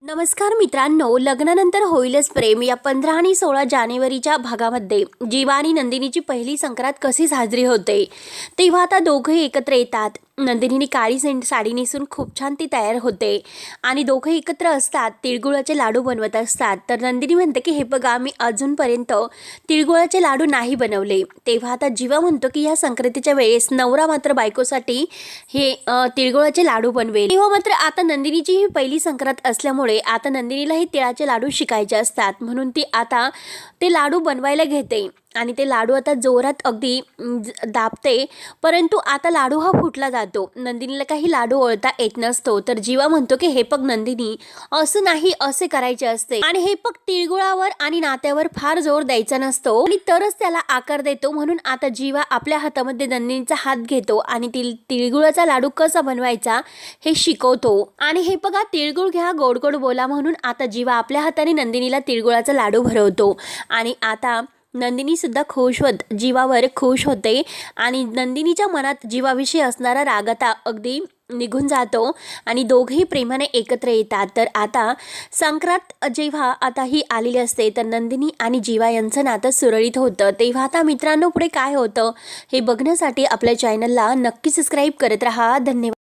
नमस्कार मित्रांनो, लग्नानंतर होईलच प्रेम या 15 आणि 16 जानेवारीच्या भागामध्ये जीवा आणि नंदिनीची पहिली संक्रांत कशी साजरी होते तेव्हा आता दोघे एकत्र येतात. नंदिनीने काळी साडी नेसून खूप छान ती तयार होते आणि दोघे एकत्र असतात. तिळगुळाचे लाडू बनवत असतात. तर नंदिनी म्हणते की हे बघा, मी अजूनपर्यंत तिळगुळाचे लाडू नाही बनवले. तेव्हा आता जीवा म्हणतो की या संक्रांतीच्या वेळेस नवरा मात्र बायकोसाठी हे तिळगुळाचे लाडू बनवेल. तेव्हा मात्र आता नंदिनीची ही पहिली संक्रांत असल्यामुळे आता नंदिनीला हे तिळाचे लाडू शिकायचे असतात, म्हणून ती आता ते लाडू बनवायला घेते आणि ते लाडू आता जोरात अगदी दाबते. परंतु आता लाडू हा फुटला जातो. नंदिनीला काही लाडू ओळता येत नसतो. तर जीवा म्हणतो की हे पग नंदिनी, असं नाही, असे करायचे असते आणि हे पग तिळगुळावर आणि नात्यावर फार जोर द्यायचा नसतो आणि तरच त्याला आकार देतो. म्हणून आता जीवा आपल्या हातामध्ये नंदिनीचा हात घेतो आणि तिळगुळाचा लाडू कसा बनवायचा हे शिकवतो. आणि हे बघा, तिळगुळ घ्या गोड गोड बोला, म्हणून आता जीवा आपल्या हाताने नंदिनीला तिळगुळाचा लाडू भरवतो. आणि आता नंदिनी सुद्धा खुश जीवावर खुश होते आणि नंदिनीच्या मनात जीवाविषयी असणारा राग आता अगदी निघून जातो आणि दोघेही प्रेमाने एकत्र येतात. तर आता संक्रांत जेव्हा आता ही आलेली असते तर नंदिनी आणि जीवा यांचं नातं सुरळीत होतं. तेव्हा आता मित्रांनो, पुढे काय होतं हे बघण्यासाठी आपल्या चॅनलला नक्की सबस्क्राईब करत राहा. धन्यवाद.